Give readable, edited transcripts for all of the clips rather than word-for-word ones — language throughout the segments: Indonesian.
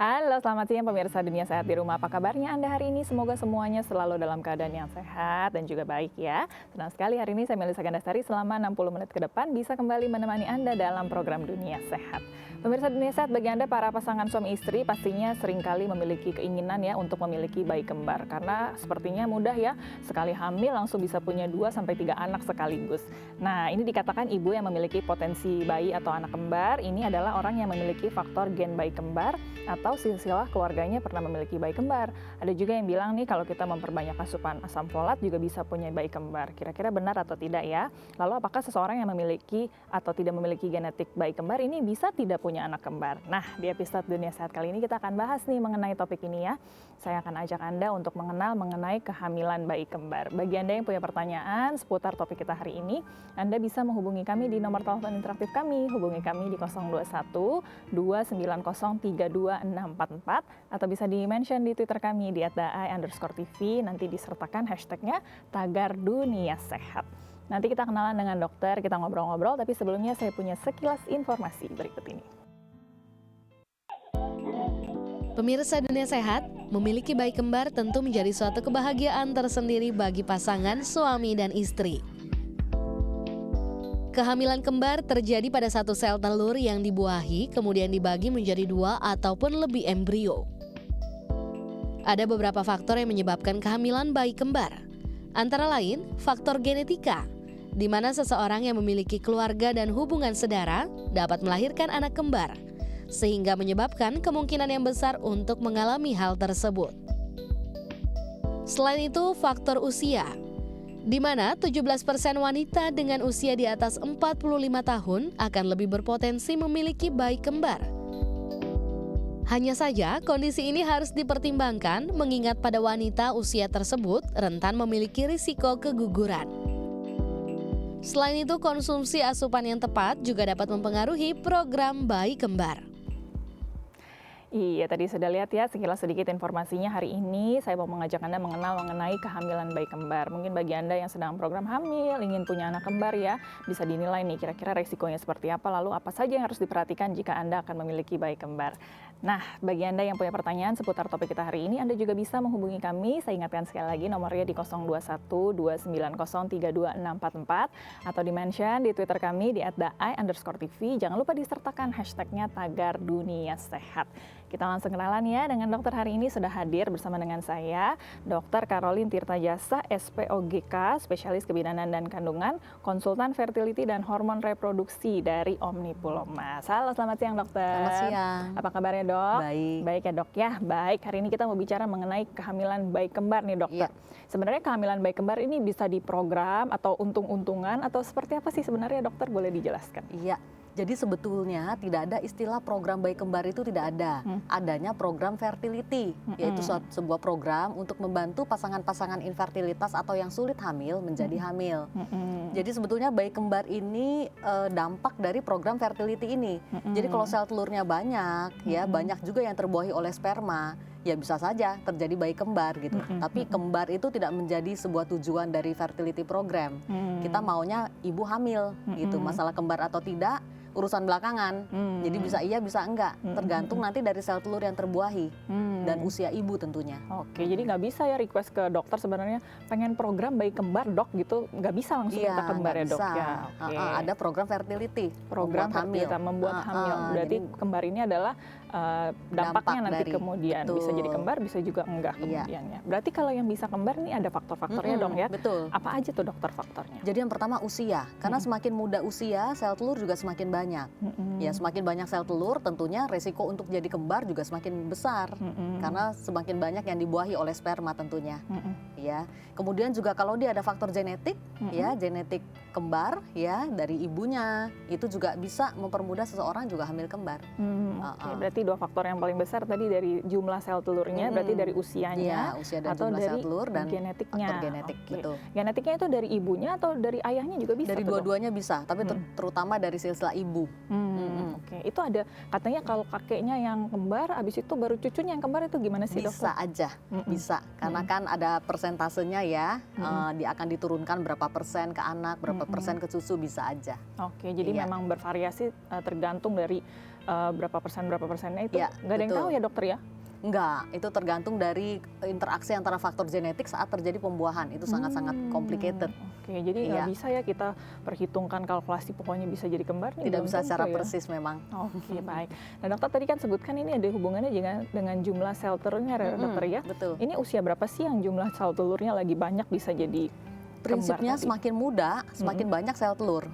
Halo, selamat siang pemirsa Dunia Sehat di Rumah. Apa kabarnya Anda hari ini? Semoga semuanya selalu dalam keadaan yang sehat dan juga baik ya. Senang sekali hari ini saya Melisa Gandastari selama 60 menit ke depan bisa kembali menemani Anda dalam program Dunia Sehat. Pemirsa Dunia Sehat, bagi Anda para pasangan suami istri pastinya seringkali memiliki keinginan ya untuk memiliki bayi kembar. Karena sepertinya mudah ya, sekali hamil langsung bisa punya 2-3 anak sekaligus. Nah, ini dikatakan ibu yang memiliki potensi bayi atau anak kembar, ini adalah orang yang memiliki faktor gen bayi kembar atau silsilah keluarganya pernah memiliki bayi kembar. Ada juga yang bilang nih kalau kita memperbanyak asupan asam folat juga bisa punya bayi kembar. Kira-kira benar atau tidak ya? Lalu apakah seseorang yang memiliki atau tidak memiliki genetik bayi kembar ini bisa tidak punya anak kembar? Nah, di episode Dunia Sehat kali ini kita akan bahas nih mengenai topik ini ya. Saya akan ajak Anda untuk mengenal mengenai kehamilan bayi kembar. Bagi Anda yang punya pertanyaan seputar topik kita hari ini, Anda bisa menghubungi kami di nomor telepon interaktif kami. Hubungi kami di 021 290 32644 atau bisa di-mention di Twitter kami di @daai_tv, nanti disertakan hashtagnya tagar Dunia Sehat. Nanti kita kenalan dengan dokter, kita ngobrol-ngobrol, tapi sebelumnya saya punya sekilas informasi berikut ini. Pemirsa Dunia Sehat, memiliki bayi kembar tentu menjadi suatu kebahagiaan tersendiri bagi pasangan suami dan istri. Kehamilan kembar terjadi pada satu sel telur yang dibuahi, kemudian dibagi menjadi 2 ataupun lebih embrio. Ada beberapa faktor yang menyebabkan kehamilan bayi kembar. Antara lain, faktor genetika, di mana seseorang yang memiliki keluarga dan hubungan sedara dapat melahirkan anak kembar, sehingga menyebabkan kemungkinan yang besar untuk mengalami hal tersebut. Selain itu, faktor usia, di mana 17% wanita dengan usia di atas 45 tahun akan lebih berpotensi memiliki bayi kembar. Hanya saja, kondisi ini harus dipertimbangkan mengingat pada wanita usia tersebut rentan memiliki risiko keguguran. Selain itu, konsumsi asupan yang tepat juga dapat mempengaruhi program bayi kembar. Iya, tadi sudah lihat ya sekilas sedikit informasinya. Hari ini saya mau mengajak Anda mengenal mengenai kehamilan bayi kembar. Mungkin bagi Anda yang sedang program hamil, ingin punya anak kembar ya, bisa dinilai nih kira-kira resikonya seperti apa, lalu apa saja yang harus diperhatikan jika Anda akan memiliki bayi kembar. Nah, bagi Anda yang punya pertanyaan seputar topik kita hari ini, Anda juga bisa menghubungi kami. Saya ingatkan sekali lagi nomornya di 021 290 32644 atau di-mention di Twitter kami di @daai_tv. Jangan lupa disertakan hashtagnya tagar Dunia Sehat. Kita langsung kenalan ya dengan dokter hari ini sudah hadir bersama dengan saya, Dr. Caroline Tirtajasa, SPOGK, spesialis kebidanan dan kandungan, konsultan fertility dan hormon reproduksi dari Omnipuloma. Halo, selamat siang dokter. Selamat siang. Apa kabarnya dok? Baik. Baik ya dok ya, baik. Hari ini kita mau bicara mengenai kehamilan bayi kembar nih dokter. Iya. Sebenarnya kehamilan bayi kembar ini bisa diprogram atau untung-untungan atau seperti apa sih sebenarnya dokter, boleh dijelaskan? Iya. Jadi sebetulnya tidak ada istilah program bayi kembar, itu tidak ada. Adanya program fertility, yaitu sebuah program untuk membantu pasangan-pasangan infertilitas atau yang sulit hamil menjadi hamil. Jadi sebetulnya bayi kembar ini dampak dari program fertility ini. Jadi kalau sel telurnya banyak, ya banyak juga yang terbuahi oleh sperma, ya bisa saja terjadi bayi kembar gitu. Tapi kembar itu tidak menjadi sebuah tujuan dari fertility program. Kita maunya ibu hamil gitu. Masalah kembar atau tidak urusan belakangan. Jadi bisa iya bisa enggak, tergantung nanti dari sel telur yang terbuahi dan usia ibu tentunya. Oke, jadi nggak bisa ya request ke dokter sebenarnya pengen program bayi kembar dok gitu, nggak bisa langsung minta kembar ya dok ya. Oke. Ada program fertility, program hamil, membuat hamil. Berarti jadi kembar ini adalah dampaknya nanti dari, kemudian betul. Bisa jadi kembar, bisa juga enggak kemudiannya. Berarti kalau yang bisa kembar nih ada faktor-faktornya dong ya. Betul. Apa aja tuh dokter faktornya? Jadi yang pertama usia, karena semakin muda usia sel telur juga semakin banyak. Ya semakin banyak sel telur, tentunya resiko untuk jadi kembar juga semakin besar. Karena semakin banyak yang dibuahi oleh sperma tentunya. Ya. Kemudian juga kalau dia ada faktor genetik, ya genetik kembar ya dari ibunya, itu juga bisa mempermudah seseorang juga hamil kembar. Oke, berarti dua faktor yang paling besar tadi dari jumlah sel telurnya, berarti dari usianya, usia dan atau jumlah dari sel telur dan genetiknya. Faktor genetik gitu. Genetiknya itu dari ibunya atau dari ayahnya juga bisa? Dari dua-duanya bisa, tapi terutama dari silsilah ibu. Oke, itu ada katanya kalau kakeknya yang kembar, abis itu baru cucunya yang kembar, itu gimana sih dok? Bisa aja, bisa. Karena kan ada persentasenya ya, dia akan diturunkan berapa persen ke anak, berapa persen ke cucu, bisa aja. Oke, jadi memang bervariasi tergantung dari berapa persennya itu Ya, nggak ada yang betul. tahu ya dokter ya? Enggak, itu tergantung dari interaksi antara faktor genetik saat terjadi pembuahan. Itu sangat-sangat complicated. Oke, jadi nggak Iya. bisa ya kita perhitungkan kalkulasi pokoknya bisa jadi kembar nih. Tidak belum bisa tentu secara ya. persis memang. Oke, baik. Nah dokter tadi kan sebutkan ini ada hubungannya dengan jumlah sel telurnya ya, dokter ya. Betul. Ini usia berapa sih yang jumlah sel telurnya lagi banyak bisa jadi Prinsipnya tadi? semakin muda, semakin banyak sel telur.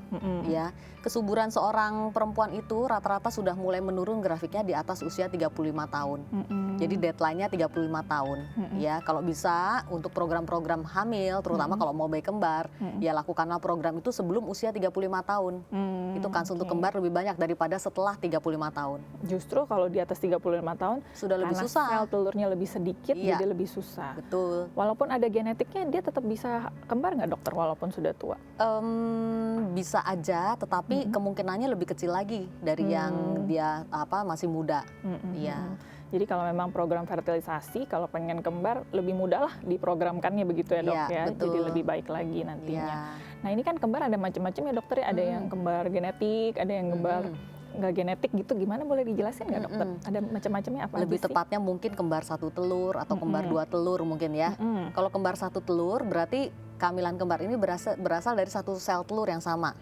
Ya, kesuburan seorang perempuan itu rata-rata sudah mulai menurun grafiknya di atas usia 35 tahun. Jadi deadline-nya 35 tahun. Ya, kalau bisa untuk program-program hamil, terutama kalau mau bayi kembar, ya lakukanlah program itu sebelum usia 35 tahun. Itu kans untuk kembar lebih banyak daripada setelah 35 tahun. Justru kalau di atas 35 tahun Sudah lebih karena susah. sel telurnya lebih sedikit Iya. jadi lebih susah. Betul. Walaupun ada genetiknya dia tetap bisa kembar nggak dokter walaupun sudah tua? Bisa aja, tetapi kemungkinannya lebih kecil lagi dari yang dia masih muda. Iya. Jadi kalau memang program fertilisasi, kalau pengen kembar lebih mudah lah diprogramkannya begitu ya dok Iya, ya. betul. Jadi lebih baik lagi nantinya. Iya. Nah ini kan kembar ada macam-macam ya dokter ya. Ada yang kembar genetik, ada yang kembar nggak genetik gitu. Gimana boleh dijelasin nggak dokter? Ada macam-macamnya apa Lebih aja sih? tepatnya mungkin kembar satu telur atau kembar dua telur mungkin ya. Kalau kembar satu telur berarti kehamilan kembar ini berasal dari satu sel telur yang sama,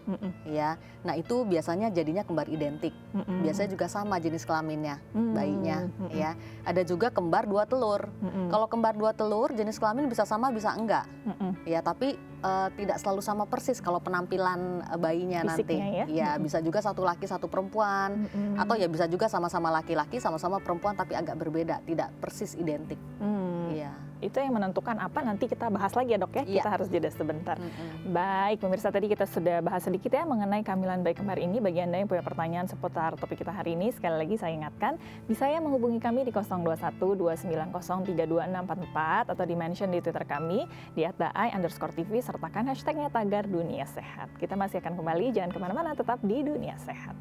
ya. Nah itu biasanya jadinya kembar identik. Biasanya juga sama jenis kelaminnya, bayinya, ya. Ada juga kembar dua telur. Kalau kembar dua telur jenis kelamin bisa sama bisa enggak, ya. Tapi tidak selalu sama persis kalau penampilan bayinya Fisiknya nanti. ya? Ya bisa juga satu laki satu perempuan, atau ya bisa juga sama-sama laki-laki sama-sama perempuan tapi agak berbeda, tidak persis identik. Iya. Itu yang menentukan apa nanti kita bahas lagi ya dok ya. Iya. Kita harus jeda sebentar. Baik pemirsa, tadi kita sudah bahas sedikit ya mengenai kehamilan bayi kembar ini. Bagi Anda yang punya pertanyaan seputar topik kita hari ini, sekali lagi saya ingatkan bisa ya menghubungi kami di 021 290 32644 atau di mention di Twitter kami di @daai_tv sertakan hashtagnya tagar dunia sehat. Kita masih akan kembali, jangan kemana-mana, tetap di Dunia Sehat.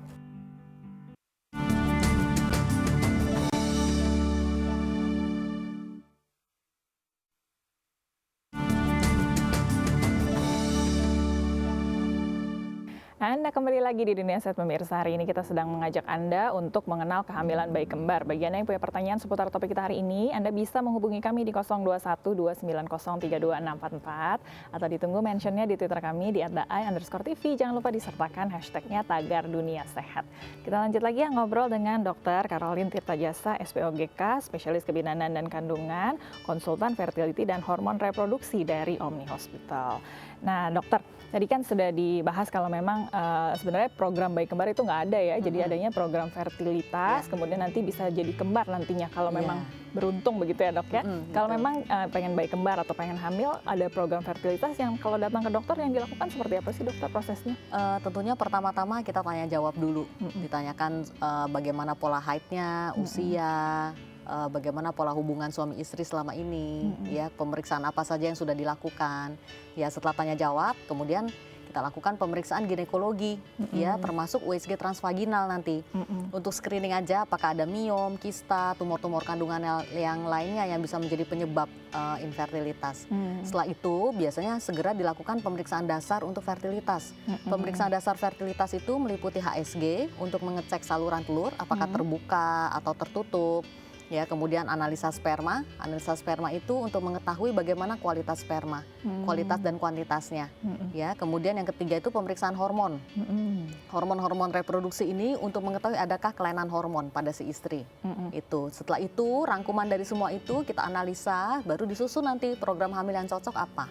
Anda kembali lagi di Dunia Sehat pemirsa. Hari ini kita sedang mengajak Anda untuk mengenal kehamilan bayi kembar. Bagi Anda yang punya pertanyaan seputar topik kita hari ini, Anda bisa menghubungi kami di 021 290 32644 atau ditunggu mentionnya di Twitter kami di @daai_tv. Jangan lupa disertakan hashtagnya tagar dunia sehat. Kita lanjut lagi ya ngobrol dengan Dr. Caroline Tirtajasa, SPOGK, spesialis kebidanan dan kandungan, konsultan fertility dan hormon reproduksi dari Omni Hospital. Nah dokter, tadi kan sudah dibahas kalau memang sebenarnya program bayi kembar itu nggak ada ya, jadi adanya program fertilitas, kemudian nanti bisa jadi kembar nantinya kalau memang beruntung begitu ya dok ya. Kalau memang pengen bayi kembar atau pengen hamil, ada program fertilitas yang kalau datang ke dokter yang dilakukan seperti apa sih dokter prosesnya? Tentunya pertama-tama kita tanya jawab dulu, ditanyakan bagaimana pola haidnya, usia, bagaimana pola hubungan suami istri selama ini, ya pemeriksaan apa saja yang sudah dilakukan. Ya setelah tanya jawab, kemudian kita lakukan pemeriksaan ginekologi, ya termasuk USG transvaginal nanti untuk screening aja apakah ada miom, kista, tumor-tumor kandungan yang lainnya yang bisa menjadi penyebab infertilitas. Setelah itu biasanya segera dilakukan pemeriksaan dasar untuk fertilitas. Pemeriksaan dasar fertilitas itu meliputi HSG untuk mengecek saluran telur apakah terbuka atau tertutup. Ya, kemudian analisa sperma itu untuk mengetahui bagaimana kualitas sperma, kualitas dan kuantitasnya. Ya, kemudian yang ketiga itu pemeriksaan hormon. Hormon-hormon reproduksi ini untuk mengetahui adakah kelainan hormon pada si istri. Itu. Setelah itu rangkuman dari semua itu kita analisa, baru disusun nanti program hamil yang cocok apa.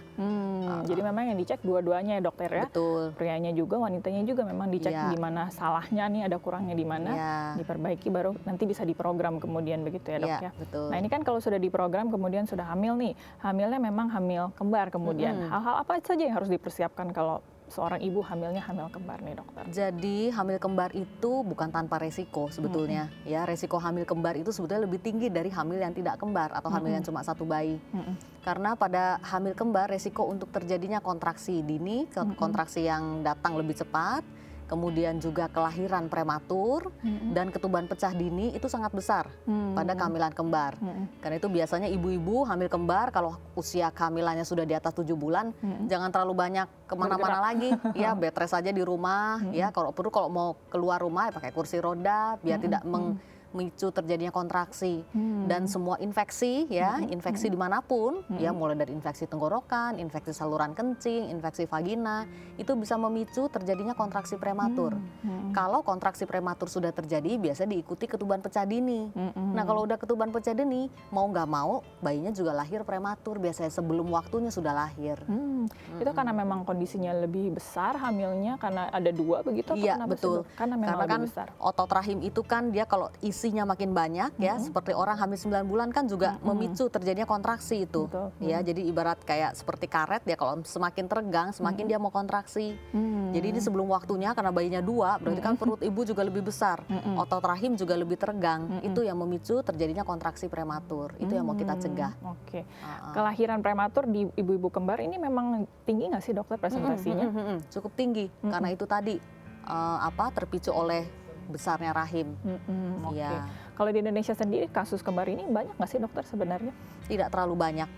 Jadi memang yang dicek dua-duanya ya dokter ya. Betul. Prianya juga, wanitanya juga memang dicek Iya. di mana salahnya nih, ada kurangnya di mana, Iya. diperbaiki baru nanti bisa diprogram kemudian begitu ya dok Iya, ya. betul. Nah ini kan kalau sudah diprogram kemudian sudah hamil nih, hamilnya memang hamil kembar kemudian. Hal-hal apa saja yang harus dipersiapkan kalau seorang ibu hamilnya hamil kembar nih dokter? Jadi hamil kembar itu bukan tanpa resiko sebetulnya. Ya, resiko hamil kembar itu sebetulnya lebih tinggi dari hamil yang tidak kembar atau hamil yang cuma satu bayi. Karena pada hamil kembar resiko untuk terjadinya kontraksi dini, kontraksi yang datang lebih cepat, kemudian juga kelahiran prematur, dan ketuban pecah dini itu sangat besar pada kehamilan kembar. Karena itu biasanya ibu-ibu hamil kembar kalau usia kehamilannya sudah di atas 7 bulan, jangan terlalu banyak kemana-mana lagi, ya bed rest saja di rumah, ya kalau perlu kalau mau keluar rumah ya pakai kursi roda biar tidak memicu terjadinya kontraksi. Dan semua infeksi ya, infeksi dimanapun ya, mulai dari infeksi tenggorokan, infeksi saluran kencing, infeksi vagina, itu bisa memicu terjadinya kontraksi prematur. Kalau kontraksi prematur sudah terjadi, biasanya diikuti ketuban pecah dini. Nah kalau udah ketuban pecah dini, mau nggak mau bayinya juga lahir prematur, biasanya sebelum waktunya sudah lahir. Itu karena memang kondisinya lebih besar hamilnya, karena ada 2 begitu? Iya atau betul, sih, karena memang karena kan lebih besar. otot rahim itu kan dia kalau isinya makin banyak ya, seperti orang hamil 9 bulan kan juga memicu terjadinya kontraksi itu. Betul. Ya, jadi ibarat kayak seperti karet ya, kalau semakin teregang semakin dia mau kontraksi. Jadi ini sebelum waktunya karena bayinya 2, berarti kan perut ibu juga lebih besar, otot rahim juga lebih teregang. Itu yang memicu terjadinya kontraksi prematur. Itu yang mau kita cegah. Oke. Kelahiran prematur di ibu-ibu kembar ini memang tinggi nggak sih dokter presentasinya? Cukup tinggi karena itu tadi terpicu oleh besarnya rahim. Oke. Iya. Kalau di Indonesia sendiri kasus kembar ini banyak nggak sih dokter sebenarnya? Tidak terlalu banyak,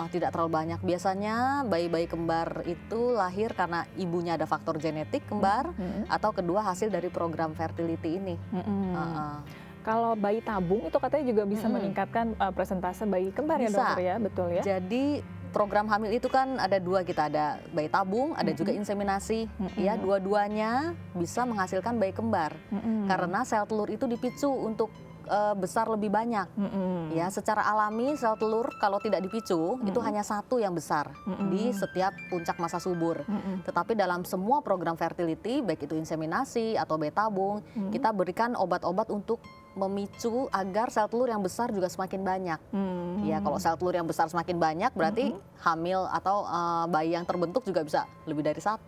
tidak terlalu banyak. Biasanya bayi-bayi kembar itu lahir karena ibunya ada faktor genetik kembar, atau kedua hasil dari program fertility ini. Kalau bayi tabung itu katanya juga bisa meningkatkan presentase bayi kembar ya Bisa. dokter ya, betul ya? Jadi program hamil itu kan ada 2, kita ada bayi tabung, ada juga inseminasi. Ya, dua-duanya bisa menghasilkan bayi kembar. Karena sel telur itu dipicu untuk besar lebih banyak. Ya, secara alami sel telur kalau tidak dipicu itu hanya 1 yang besar di setiap puncak masa subur. Tetapi dalam semua program fertility, baik itu inseminasi atau bayi tabung, kita berikan obat-obat untuk memicu agar sel telur yang besar juga semakin banyak. Ya, kalau sel telur yang besar semakin banyak berarti hamil atau bayi yang terbentuk juga bisa lebih dari 1.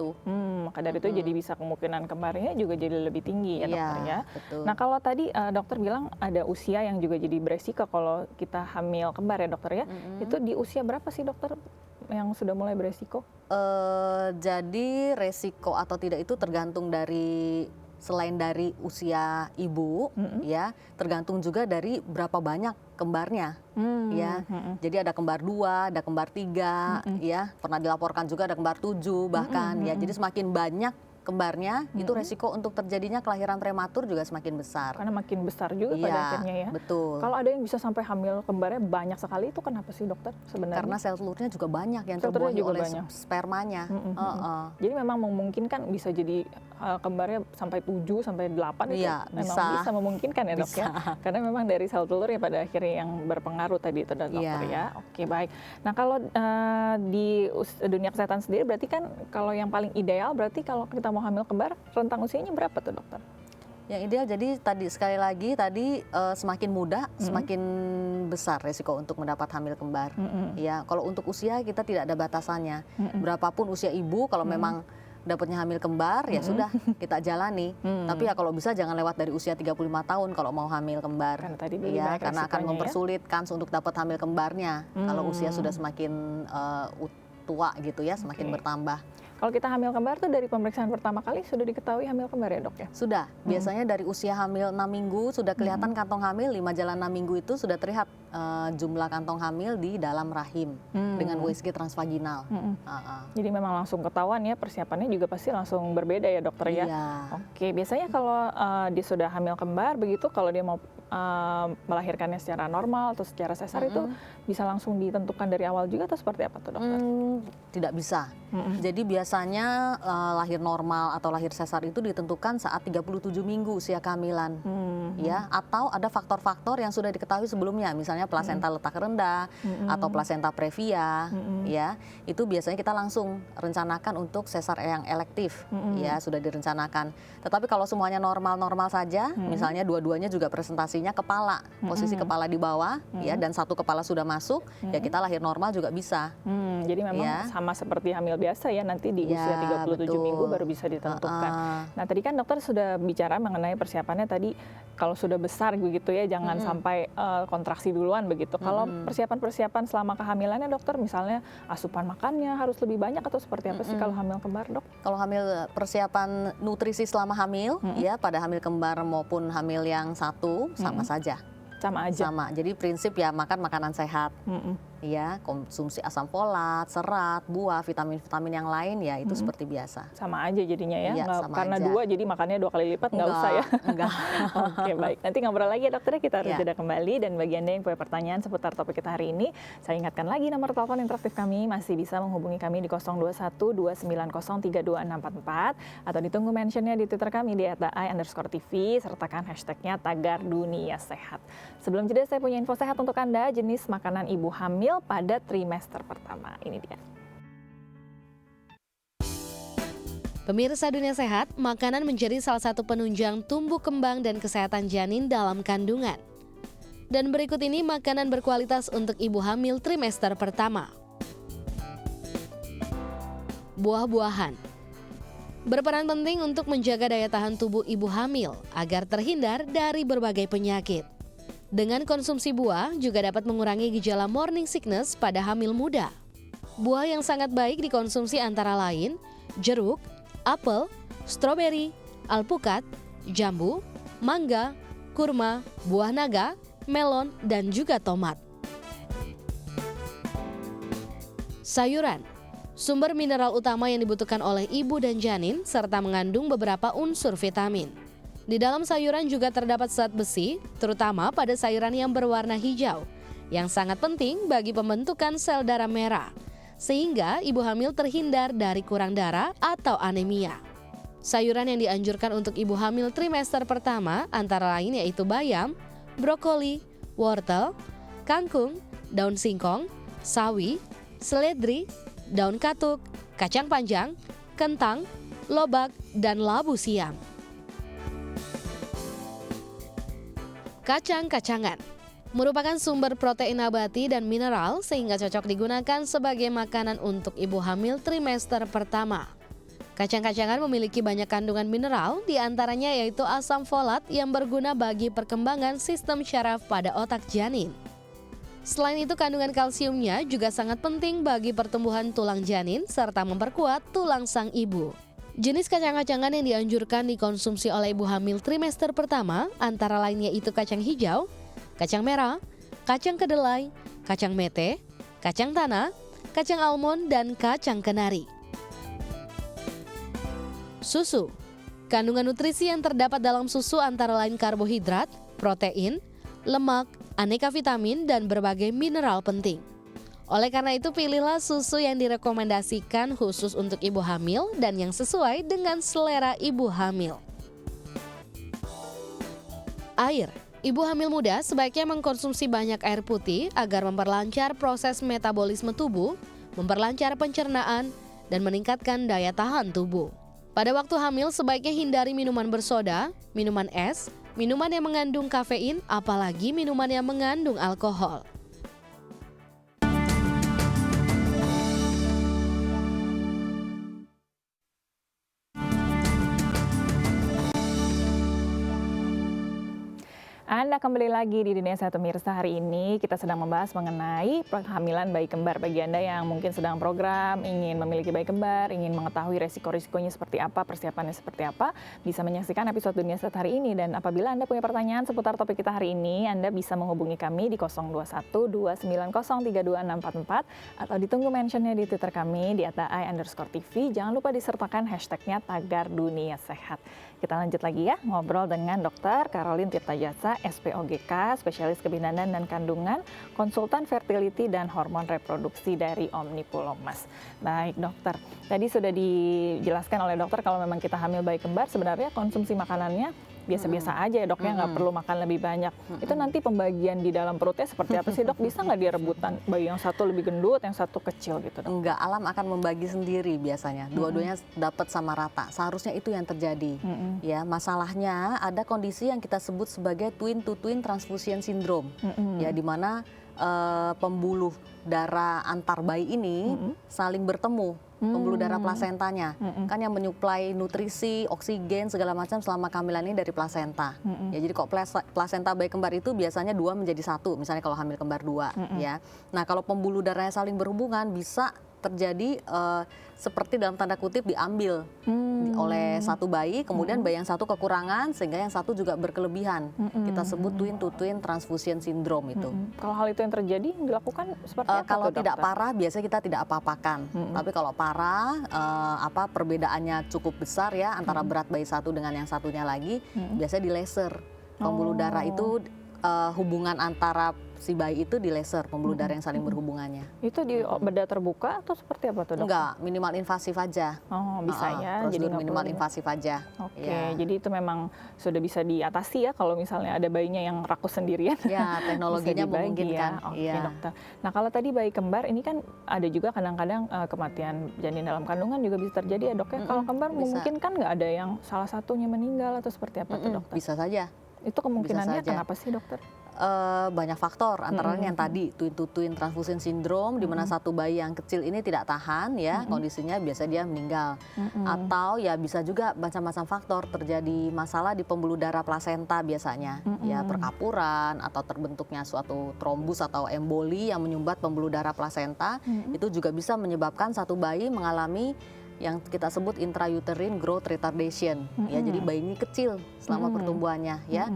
Maka dari itu jadi bisa kemungkinan kembarnya juga jadi lebih tinggi ya dokter ya. Betul. Nah kalau tadi dokter bilang ada usia yang juga jadi beresiko kalau kita hamil kembar ya dokter ya. Itu di usia berapa sih dokter yang sudah mulai beresiko? Jadi resiko atau tidak itu tergantung dari selain dari usia ibu, ya tergantung juga dari berapa banyak kembarnya, ya. Jadi ada kembar 2, ada kembar 3, ya. Pernah dilaporkan juga ada kembar 7 bahkan, ya. Jadi semakin banyak kembarnya, itu resiko untuk terjadinya kelahiran prematur juga semakin besar. Karena makin besar juga pada akhirnya ya. Betul. Kalau ada yang bisa sampai hamil kembarnya banyak sekali, itu kenapa sih dokter sebenarnya? Karena sel telurnya juga banyak yang Sel telurnya terbuahi juga oleh banyak. spermanya. Jadi memang memungkinkan bisa jadi kembarnya sampai 7 sampai 8 itu Iya, memang bisa. bisa memungkinkan ya dok ya. Karena memang dari sel telur ya pada akhirnya yang berpengaruh tadi itu dokter ya. Oke baik. Nah kalau di dunia kesehatan sendiri berarti kan kalau yang paling ideal berarti kalau kita mau hamil kembar rentang usianya berapa tuh dokter? Yang ideal jadi tadi sekali lagi semakin muda semakin besar resiko untuk mendapat hamil kembar. Ya, kalau untuk usia kita tidak ada batasannya. Berapapun usia ibu kalau memang dapatnya hamil kembar ya sudah kita jalani. Tapi ya kalau bisa jangan lewat dari usia 35 tahun kalau mau hamil kembar. Karena tadi lebih Ya, banyak karena akan resikonya mempersulit kans untuk dapat hamil kembarnya. Kalau usia sudah semakin tua gitu ya, semakin bertambah. Kalau kita hamil kembar tuh dari pemeriksaan pertama kali sudah diketahui hamil kembar ya dok ya? Sudah, biasanya dari usia hamil 6 minggu sudah kelihatan kantong hamil, 5 jalan 6 minggu itu sudah terlihat jumlah kantong hamil di dalam rahim dengan USG transvaginal. Jadi memang langsung ketahuan ya, persiapannya juga pasti langsung berbeda ya dokter ya? Iya. Oke, biasanya kalau dia sudah hamil kembar begitu, kalau dia mau melahirkannya secara normal atau secara sesar itu bisa langsung ditentukan dari awal juga atau seperti apa tuh dokter? Tidak bisa. Jadi biasanya lahir normal atau lahir sesar itu ditentukan saat 37 minggu usia kehamilan. Ya, atau ada faktor-faktor yang sudah diketahui sebelumnya, misalnya plasenta letak rendah atau plasenta previa, ya. Itu biasanya kita langsung rencanakan untuk sesar yang elektif, ya, sudah direncanakan. Tetapi kalau semuanya normal-normal saja, misalnya dua-duanya juga presentasinya kepala, posisi kepala di bawah, ya, dan satu kepala sudah masuk, ya kita lahir normal juga bisa. Jadi memang sama seperti hamil biasa ya, nanti di usia 37 minggu baru bisa ditentukan. Nah tadi kan dokter sudah bicara mengenai persiapannya tadi, kalau sudah besar begitu ya, jangan sampai kontraksi duluan begitu. Kalau persiapan-persiapan selama kehamilannya dokter, misalnya asupan makannya harus lebih banyak atau seperti apa sih kalau hamil kembar, dok? Kalau hamil, persiapan nutrisi selama hamil ya, pada hamil kembar maupun hamil yang satu sama saja. Sama aja. Sama. Jadi prinsip ya makan makanan sehat. Ya, konsumsi asam folat, serat, buah, vitamin-vitamin yang lain ya itu seperti biasa. Sama aja jadinya ya, Iya, nggak, sama karena aja. 2 jadi makannya 2 kali lipat nggak usah ya. Enggak. Oke, baik. Nanti ngobrol lagi ya dokter, kita harus Ya. jeda kembali. Dan bagi Anda yang punya pertanyaan seputar topik kita hari ini, saya ingatkan lagi nomor telepon interaktif kami masih bisa menghubungi kami di 021 290 32644 atau ditunggu mentionnya di Twitter kami di @ai_tv, sertakan hashtagnya Tagar Dunia Sehat. Sebelum jeda saya punya info sehat untuk Anda, jenis makanan ibu hamil pada trimester pertama. Ini dia. Pemirsa Dunia Sehat, makanan menjadi salah satu penunjang tumbuh kembang dan kesehatan janin dalam kandungan. Dan berikut ini makanan berkualitas untuk ibu hamil trimester pertama. Buah-buahan berperan penting untuk menjaga daya tahan tubuh ibu hamil agar terhindar dari berbagai penyakit. Dengan konsumsi buah juga dapat mengurangi gejala morning sickness pada hamil muda. Buah yang sangat baik dikonsumsi antara lain jeruk, apel, stroberi, alpukat, jambu, mangga, kurma, buah naga, melon, dan juga tomat. Sayuran, sumber mineral utama yang dibutuhkan oleh ibu dan janin serta mengandung beberapa unsur vitamin. Di dalam sayuran juga terdapat zat besi, terutama pada sayuran yang berwarna hijau, yang sangat penting bagi pembentukan sel darah merah, sehingga ibu hamil terhindar dari kurang darah atau anemia. Sayuran yang dianjurkan untuk ibu hamil trimester pertama antara lain yaitu bayam, brokoli, wortel, kangkung, daun singkong, sawi, seledri, daun katuk, kacang panjang, kentang, lobak, dan labu siam. Kacang-kacangan merupakan sumber protein nabati dan mineral sehingga cocok digunakan sebagai makanan untuk ibu hamil trimester pertama. Kacang-kacangan memiliki banyak kandungan mineral, diantaranya yaitu asam folat yang berguna bagi perkembangan sistem syaraf pada otak janin. Selain itu, kandungan kalsiumnya juga sangat penting bagi pertumbuhan tulang janin serta memperkuat tulang sang ibu. Jenis kacang-kacangan yang dianjurkan dikonsumsi oleh ibu hamil trimester pertama antara lain yaitu kacang hijau, kacang merah, kacang kedelai, kacang mete, kacang tanah, kacang almond, dan kacang kenari. Susu. Kandungan nutrisi yang terdapat dalam susu antara lain karbohidrat, protein, lemak, aneka vitamin, dan berbagai mineral penting. Oleh karena itu, pilihlah susu yang direkomendasikan khusus untuk ibu hamil dan yang sesuai dengan selera ibu hamil. Air. Ibu hamil muda sebaiknya mengkonsumsi banyak air putih agar memperlancar proses metabolisme tubuh, memperlancar pencernaan, dan meningkatkan daya tahan tubuh. Pada waktu hamil sebaiknya hindari minuman bersoda, minuman es, minuman yang mengandung kafein, apalagi minuman yang mengandung alkohol. Anda kembali lagi di Dunia Sehat Pemirsa. Hari ini kita sedang membahas mengenai kehamilan bayi kembar. Bagi Anda yang mungkin sedang program, ingin memiliki bayi kembar, ingin mengetahui resiko-risikonya seperti apa, persiapannya seperti apa, bisa menyaksikan episode Dunia Sehat hari ini. Dan apabila Anda punya pertanyaan seputar topik kita hari ini, Anda bisa menghubungi kami di 021 290 32644 atau ditunggu mentionnya di Twitter kami di @ai_tv. Jangan lupa disertakan hashtagnya Tagar Dunia Sehat. Kita lanjut lagi ya, ngobrol dengan Dr. Caroline Tirtajasa, SPOGK, spesialis kebidanan dan kandungan, konsultan fertility dan hormon reproduksi dari Omnipulomas. Baik dokter, tadi sudah dijelaskan oleh dokter kalau memang kita hamil bayi kembar, sebenarnya konsumsi makanannya biasa-biasa aja ya dok, ya nggak perlu makan lebih banyak. Itu nanti pembagian di dalam perutnya seperti apa sih dok? Bisa nggak dia rebutan, bayi yang satu lebih gendut, yang satu kecil gitu dok? Enggak, alam akan membagi sendiri biasanya. Dua-duanya dapat sama rata. Seharusnya itu yang terjadi. Ya, masalahnya ada kondisi yang kita sebut sebagai twin to twin transfusion syndrome. Ya, di mana pembuluh darah antar bayi ini saling bertemu pembuluh darah plasentanya. Kan yang menyuplai nutrisi, oksigen segala macam selama kehamilan ini dari plasenta. Ya, jadi kok plasenta bayi kembar itu biasanya 2 menjadi 1, misalnya kalau hamil kembar 2 ya. Nah, kalau pembuluh darahnya saling berhubungan bisa terjadi seperti dalam tanda kutip diambil oleh satu bayi, kemudian bayi yang satu kekurangan sehingga yang satu juga berkelebihan. Kita sebut twin to twin transfusion syndrome itu. Kalau hal itu yang terjadi dilakukan seperti apa kalau tuh, tidak dokter? parah biasanya kita tidak apa-apakan. Tapi kalau parah perbedaannya cukup besar ya antara berat bayi satu dengan yang satunya lagi, biasanya di laser. Pembuluh darah itu hubungan antara si bayi itu di laser, pembuluh darah yang saling berhubungannya. Itu di bedah terbuka atau seperti apa tuh, dokter? Enggak, minimal invasif aja. Oh, bisa ya. Jadi Prosedur nggak minimal perlu. invasif aja. Oke, Ya. jadi itu memang sudah bisa diatasi ya kalau misalnya ada bayinya yang rakus sendirian. Ya, teknologinya Bisa dibagi memungkinkan. ya. Oke, Iya. dokter. Nah, kalau tadi bayi kembar ini kan ada juga kadang-kadang kematian janin dalam kandungan juga bisa terjadi ya, dok ya. Kalau kembar bisa. memungkinkan nggak ada yang salah satunya meninggal atau seperti apa tuh, dokter? Bisa saja. Itu kemungkinannya saja. kenapa sih, dokter? Banyak faktor, antara lain yang tadi twin to twin transfusion syndrome, di mana satu bayi yang kecil ini tidak tahan ya kondisinya, biasa dia meninggal. Atau ya bisa juga macam-macam faktor, terjadi masalah di pembuluh darah plasenta biasanya, ya perkapuran atau terbentuknya suatu trombus atau emboli yang menyumbat pembuluh darah plasenta, itu juga bisa menyebabkan satu bayi mengalami yang kita sebut intrauterine growth retardation. Ya, jadi bayi ini kecil selama pertumbuhannya ya.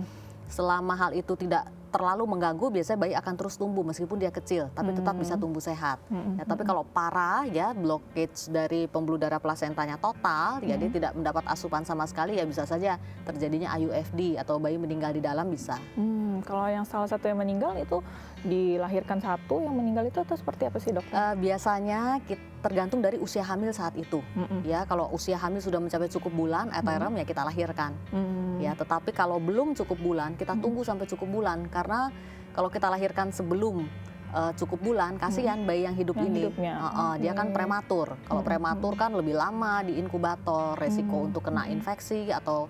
Selama hal itu tidak terlalu mengganggu, biasanya bayi akan terus tumbuh meskipun dia kecil, tapi tetap bisa tumbuh sehat. Ya, tapi kalau parah ya, blockage dari pembuluh darah plasentanya total, ya dia tidak mendapat asupan sama sekali, ya bisa saja terjadinya IUFD atau bayi meninggal di dalam bisa. Kalau yang salah satu yang meninggal itu dilahirkan satu, yang meninggal itu atau seperti apa sih, dokter? Biasanya tergantung dari usia hamil saat itu. Ya, kalau usia hamil sudah mencapai cukup bulan, eterem ya kita lahirkan. Ya, tetapi kalau belum cukup bulan, kita tunggu sampai cukup bulan, karena kalau kita lahirkan sebelum cukup bulan, kasihan bayi yang hidup ini. Dia kan prematur. Kalau prematur kan lebih lama di inkubator, resiko untuk kena infeksi atau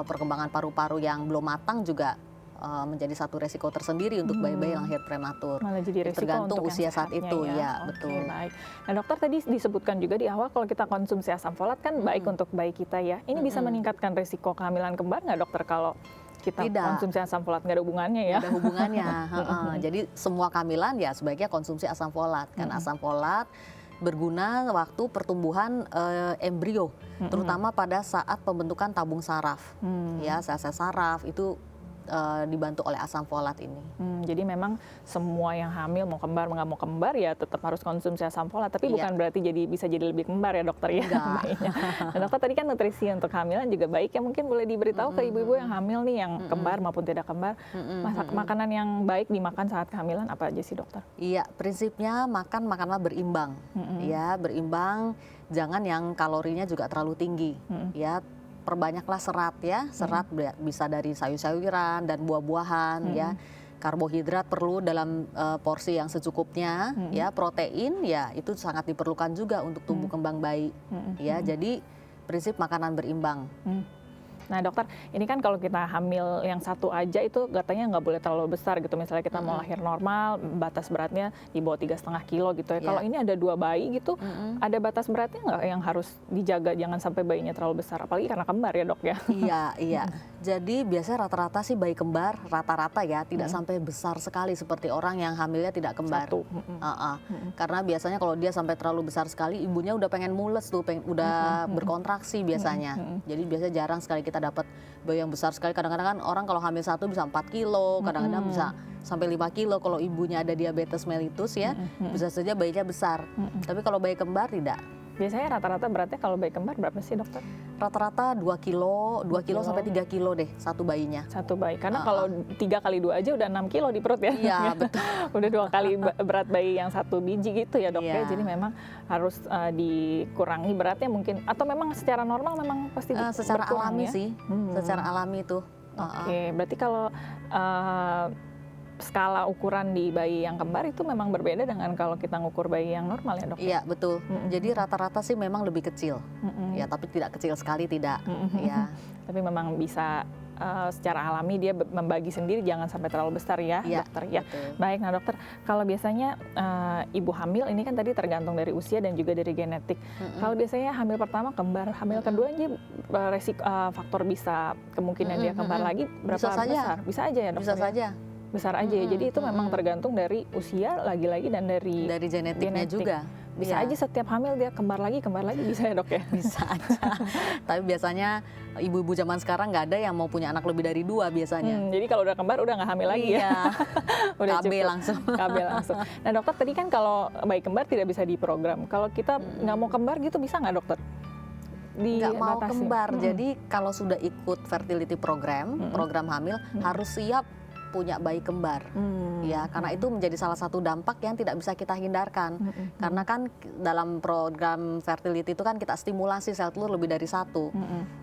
perkembangan paru-paru yang belum matang juga menjadi satu resiko tersendiri untuk bayi-bayi yang lahir prematur. Malah jadi resiko tergantung untuk usia yang saat sehatnya itu, ya Oke, betul. baik. Nah, dokter tadi disebutkan juga di awal kalau kita konsumsi asam folat kan baik untuk bayi kita ya. Ini bisa meningkatkan resiko kehamilan kembar nggak, dokter, kalau kita Tidak. konsumsi asam folat? Nggak ada hubungannya ya? Ada hubungannya. Jadi semua kehamilan ya sebaiknya konsumsi asam folat, karena asam folat berguna waktu pertumbuhan embrio, terutama pada saat pembentukan tabung saraf. Ya, sel-sel saraf itu dibantu oleh asam folat ini. Jadi memang semua yang hamil mau kembar nggak mau kembar ya tetap harus konsumsi asam folat, tapi Iya. bukan berarti bisa jadi lebih kembar ya, dokter ya. Enggak. bayinya. Nah, dokter tadi kan nutrisi untuk kehamilan juga baik ya, mungkin boleh diberitahu ke ibu-ibu yang hamil nih, yang kembar maupun tidak kembar, makanan yang baik dimakan saat kehamilan apa aja sih, dokter? Iya, prinsipnya makanlah berimbang. Ya, berimbang, jangan yang kalorinya juga terlalu tinggi. Ya, perbanyaklah serat ya. Serat bisa dari sayur-sayuran dan buah-buahan ya. Karbohidrat perlu dalam porsi yang secukupnya, ya. Protein ya itu sangat diperlukan juga untuk tumbuh kembang bayi. Ya, jadi prinsip makanan berimbang. Nah, dokter, ini kan kalau kita hamil yang satu aja itu katanya nggak boleh terlalu besar gitu. Misalnya kita mau lahir normal, batas beratnya di bawah 3,5 kilo gitu ya. Ya. Kalau ini ada 2 bayi gitu, ada batas beratnya nggak yang harus dijaga, jangan sampai bayinya terlalu besar? Apalagi karena kembar ya, dok ya? Iya. Jadi biasanya rata-rata sih bayi kembar, rata-rata ya tidak sampai besar sekali seperti orang yang hamilnya tidak kembar. Satu. Karena biasanya kalau dia sampai terlalu besar sekali, ibunya udah pengen mules tuh, udah berkontraksi biasanya. Jadi biasanya jarang sekali kita dapat bayi yang besar sekali. Kadang-kadang kan orang kalau hamil satu bisa 4 kilo, kadang-kadang bisa sampai 5 kilo kalau ibunya ada diabetes mellitus ya, bisa saja bayinya besar. Tapi kalau bayi kembar tidak. Biasanya rata-rata beratnya kalau bayi kembar berapa sih, dokter? Rata-rata 2 kilo sampai 3 kilo deh satu bayinya. Satu bayi. Karena kalau 3 kali 2 aja udah 6 kilo di perut ya. Iya, betul. Udah 2 kali berat bayi yang satu biji gitu ya, dok ya. Iya. Jadi memang harus dikurangi beratnya mungkin. Atau memang secara normal memang pasti Secara berkurang alami ya? sih, secara alami itu. Oke, berarti kalau skala ukuran di bayi yang kembar itu memang berbeda dengan kalau kita ngukur bayi yang normal ya, dok? Iya, betul. Jadi rata-rata sih memang lebih kecil. Ya, tapi tidak kecil sekali tidak. Ya. Tapi memang bisa secara alami dia membagi sendiri, jangan sampai terlalu besar ya, Iya, dokter ya. betul. Baik, nah dokter, kalau biasanya ibu hamil ini kan tadi tergantung dari usia dan juga dari genetik. Kalau biasanya hamil pertama kembar, hamil kedua aja faktor bisa kemungkinan dia kembar lagi berapa Bisa saja. besar? Bisa aja ya dokter? Bisa ya? saja Besar aja ya. Jadi itu memang tergantung dari usia lagi-lagi dan dari dari genetiknya genetik. juga. Bisa Iya. aja setiap hamil dia kembar lagi bisa ya dok ya? Bisa aja. Tapi biasanya ibu-ibu zaman sekarang nggak ada yang mau punya anak lebih dari 2 biasanya. Jadi kalau udah kembar udah nggak hamil lagi ya? Iya. Udah KB cukup. langsung. KB langsung. Nah dokter, tadi kan kalau bayi kembar tidak bisa diprogram. Kalau kita nggak mau kembar gitu bisa nggak dokter? Nggak mau Dibatasi? kembar. Jadi kalau sudah ikut fertility program, program hamil, harus siap punya bayi kembar. Ya, karena itu menjadi salah satu dampak yang tidak bisa kita hindarkan. Karena kan dalam program fertility itu kan kita stimulasi sel telur lebih dari 1.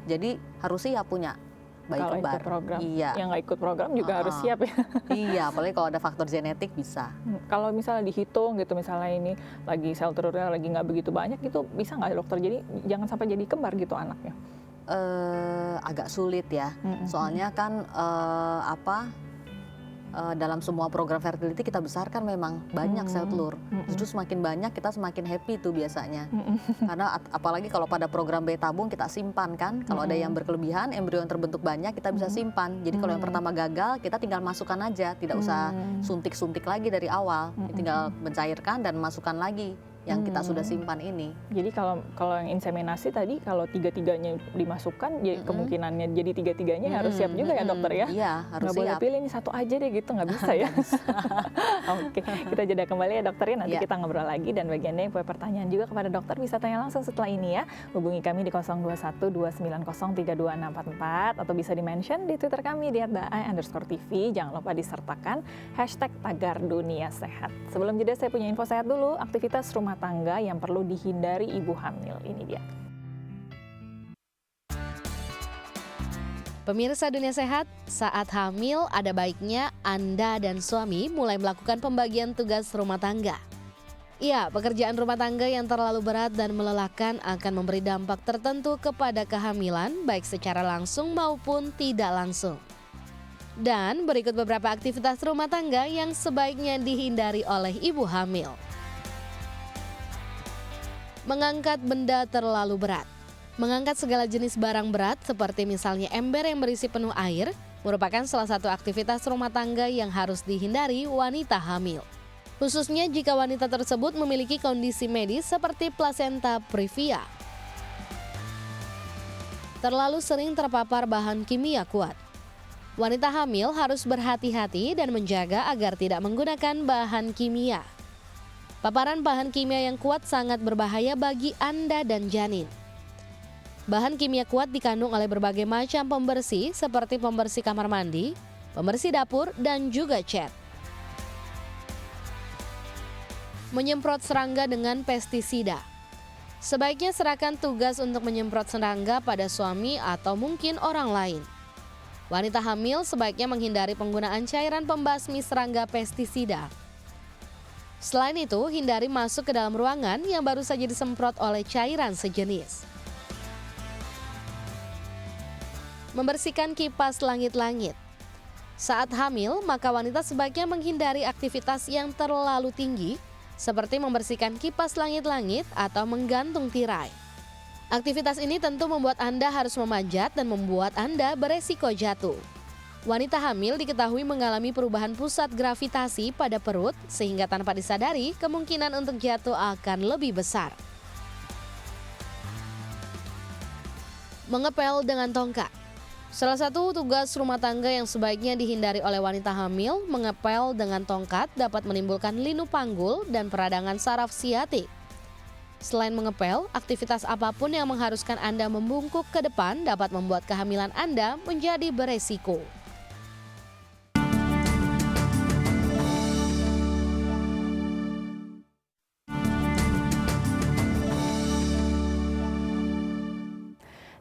Jadi harus siap punya bayi Kalau kembar. ikut program. Iya. Yang nggak ikut program juga harus siap ya. Iya, apalagi kalau ada faktor genetik bisa. Kalau misalnya dihitung gitu, misalnya ini lagi sel telurnya lagi nggak begitu banyak gitu, bisa nggak dokter? Jadi jangan sampai jadi kembar gitu anaknya. Agak sulit ya. Soalnya kan dalam semua program fertility kita besarkan memang banyak sel telur. Justru semakin banyak kita semakin happy tuh biasanya. Karena apalagi kalau pada program bayi tabung kita simpan kan. Kalau ada yang berkelebihan, embrio yang terbentuk banyak kita bisa simpan. Jadi kalau yang pertama gagal kita tinggal masukkan aja, tidak usah suntik-suntik lagi dari awal. Tinggal mencairkan dan masukkan lagi yang kita sudah simpan ini. Jadi kalau yang inseminasi tadi kalau tiga-tiganya dimasukkan, ya kemungkinannya jadi tiga-tiganya harus siap juga ya dokter ya? Iya, harus nggak boleh siap. pilih ini satu aja deh gitu, nggak bisa ya? Oke, kita jeda kembali ya dokter ya, nanti Iya. kita ngobrol lagi dan bagiannya punya pertanyaan juga kepada dokter bisa tanya langsung setelah ini ya. Hubungi kami di 0212903244 atau bisa di-mention di Twitter kami di @daai_tv. Jangan lupa disertakan #tagar dunia sehat. Sebelum jeda saya punya info sehat dulu, aktivitas rumah tangga yang perlu dihindari ibu hamil. Ini dia. Pemirsa Dunia Sehat, saat hamil ada baiknya Anda dan suami mulai melakukan pembagian tugas rumah tangga. Ya, pekerjaan rumah tangga yang terlalu berat dan melelahkan akan memberi dampak tertentu kepada kehamilan, baik secara langsung maupun tidak langsung. Dan berikut beberapa aktivitas rumah tangga yang sebaiknya dihindari oleh ibu hamil. Mengangkat benda terlalu berat. Mengangkat segala jenis barang berat seperti misalnya ember yang berisi penuh air merupakan salah satu aktivitas rumah tangga yang harus dihindari wanita hamil. Khususnya jika wanita tersebut memiliki kondisi medis seperti plasenta previa. Terlalu sering terpapar bahan kimia kuat. Wanita hamil harus berhati-hati dan menjaga agar tidak menggunakan bahan kimia. Paparan bahan kimia yang kuat sangat berbahaya bagi Anda dan janin. Bahan kimia kuat dikandung oleh berbagai macam pembersih seperti pembersih kamar mandi, pembersih dapur, dan juga cat. Menyemprot serangga dengan pestisida. Sebaiknya serahkan tugas untuk menyemprot serangga pada suami atau mungkin orang lain. Wanita hamil sebaiknya menghindari penggunaan cairan pembasmi serangga pestisida. Selain itu, hindari masuk ke dalam ruangan yang baru saja disemprot oleh cairan sejenis. Membersihkan kipas langit-langit. Saat hamil, maka wanita sebaiknya menghindari aktivitas yang terlalu tinggi, seperti membersihkan kipas langit-langit atau menggantung tirai. Aktivitas ini tentu membuat Anda harus memanjat dan membuat Anda beresiko jatuh. Wanita hamil diketahui mengalami perubahan pusat gravitasi pada perut sehingga tanpa disadari kemungkinan untuk jatuh akan lebih besar. Mengepel dengan tongkat. Salah satu tugas rumah tangga yang sebaiknya dihindari oleh wanita hamil, mengepel dengan tongkat dapat menimbulkan linu panggul dan peradangan saraf siatik. Selain mengepel, aktivitas apapun yang mengharuskan Anda membungkuk ke depan dapat membuat kehamilan Anda menjadi beresiko.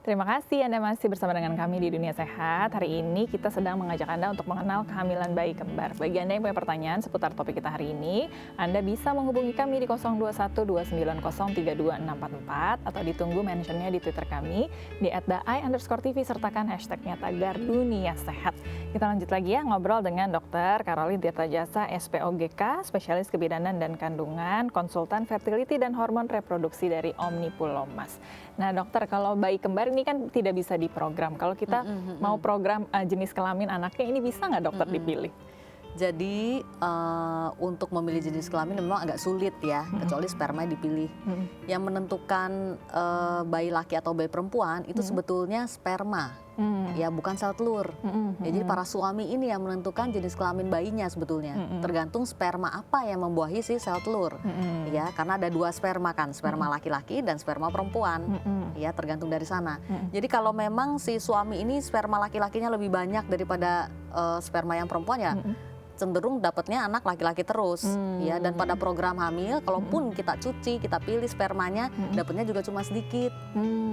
Terima kasih Anda masih bersama dengan kami di Dunia Sehat. Hari ini kita sedang mengajak Anda untuk mengenal kehamilan bayi kembar. Bagi Anda yang punya pertanyaan seputar topik kita hari ini, Anda bisa menghubungi kami di 0212903244 atau ditunggu mentionnya di Twitter kami di @daai_tv sertakan hashtagnya tagar Dunia Sehat. Kita lanjut lagi ya ngobrol dengan Dr. Caroline Tirtajasa, SPOGK, spesialis kebidanan dan kandungan, konsultan fertility dan hormon reproduksi dari Omnipulomas. Nah dokter, kalau bayi kembar ini kan tidak bisa diprogram. Kalau kita mau program jenis kelamin anaknya, ini bisa nggak dokter dipilih? Jadi untuk memilih jenis kelamin memang agak sulit ya, kecuali sperma dipilih. Yang menentukan bayi laki atau bayi perempuan itu sebetulnya sperma, ya bukan sel telur. Ya, jadi para suami ini yang menentukan jenis kelamin bayinya sebetulnya, tergantung sperma apa yang membuahi si sel telur. Ya, karena ada 2 sperma kan, sperma laki-laki dan sperma perempuan. Ya, tergantung dari sana. Jadi kalau memang si suami ini sperma laki-lakinya lebih banyak daripada sperma yang perempuan ya, cenderung dapatnya anak laki-laki terus, ya. Dan pada program hamil, kalaupun kita cuci, kita pilih spermanya, dapatnya juga cuma sedikit,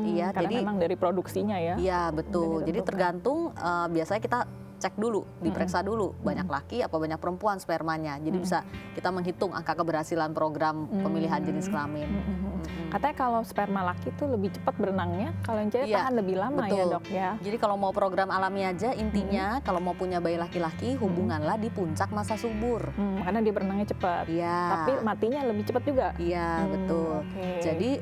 iya. Karena Jadi memang dari produksinya ya. iya betul. Jadi tergantung biasanya kita cek dulu, diperiksa dulu banyak laki apa banyak perempuan spermanya. Jadi bisa kita menghitung angka keberhasilan program pemilihan jenis kelamin. Katanya kalau sperma laki itu lebih cepat berenangnya, kalau yang cewek tahan lebih lama betul. ya dok ya. Jadi kalau mau program alami aja intinya kalau mau punya bayi laki-laki hubunganlah di puncak masa subur. Karena dia berenangnya cepat. Iya. Tapi matinya lebih cepat juga. Iya betul. Okay. Jadi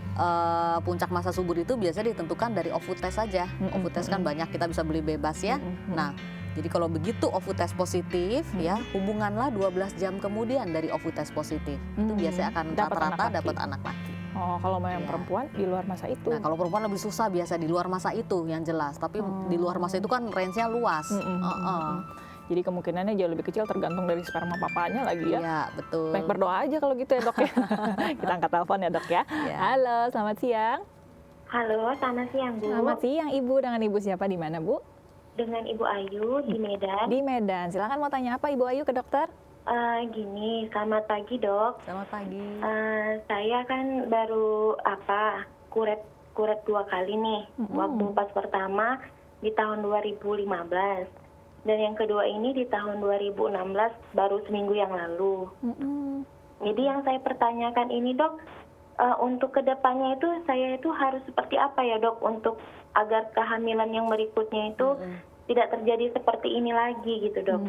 puncak masa subur itu biasanya ditentukan dari OVU-test saja. OVU-test kan banyak kita bisa beli bebas ya. Nah, jadi kalau begitu OVU-test positif ya hubunganlah 12 jam kemudian dari OVU-test positif. Itu biasanya akan rata-rata dapat anak laki. Oh, kalau mau yang perempuan di luar masa itu. Nah, kalau perempuan lebih susah biasa di luar masa itu yang jelas. Tapi di luar masa itu kan range-nya luas. Jadi kemungkinannya jauh lebih kecil tergantung dari sperma papanya lagi ya. Iya, betul. Baik, berdoa aja kalau gitu ya dok ya. Kita angkat telepon ya dok ya. Halo, selamat siang. Halo, selamat siang Bu. Selamat siang Ibu, dengan Ibu siapa di mana Bu? Dengan Ibu Ayu di Medan. Di Medan, silakan mau tanya apa Ibu Ayu ke dokter? Gini, selamat pagi dok. Selamat pagi. Saya kan baru kuret 2 kali nih. Waktu pas pertama di tahun 2015 dan yang kedua ini di tahun 2016 baru seminggu yang lalu. Jadi yang saya pertanyakan ini dok, untuk kedepannya itu saya itu harus seperti apa ya dok untuk agar kehamilan yang berikutnya itu tidak terjadi seperti ini lagi gitu dok.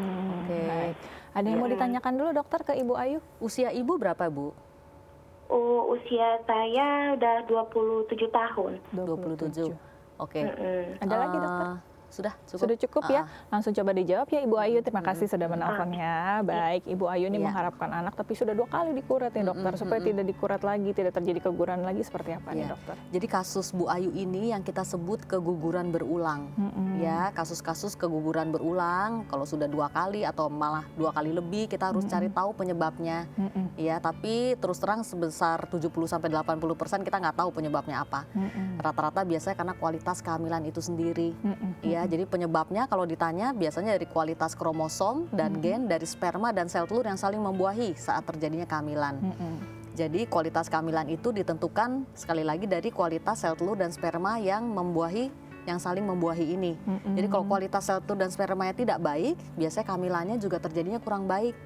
Baik. Ada yang mau ditanyakan dulu dokter ke Ibu Ayu? Usia ibu berapa Bu? Usia saya udah 27 tahun. 27. Oke. Ada lagi dokter? Sudah cukup? Sudah cukup ya? Langsung coba dijawab ya Ibu Ayu. Terima kasih sudah menelponnya. Baik, Ibu Ayu ini mengharapkan anak tapi sudah 2 kali dikurat ya dokter. Supaya tidak dikurat lagi, tidak terjadi keguguran lagi seperti apa nih dokter? Jadi kasus Bu Ayu ini yang kita sebut keguguran berulang. Ya, kasus-kasus keguguran berulang kalau sudah 2 kali atau malah 2 kali lebih kita harus cari tahu penyebabnya. Ya, tapi terus terang sebesar 70-80% kita nggak tahu penyebabnya apa. Rata-rata biasanya karena kualitas kehamilan itu sendiri. Ya, jadi penyebabnya kalau ditanya biasanya dari kualitas kromosom dan gen dari sperma dan sel telur yang saling membuahi saat terjadinya kehamilan. Jadi kualitas kehamilan itu ditentukan sekali lagi dari kualitas sel telur dan sperma yang saling membuahi ini. Jadi kalau kualitas sel telur dan spermanya tidak baik, biasanya kehamilannya juga terjadinya kurang baik.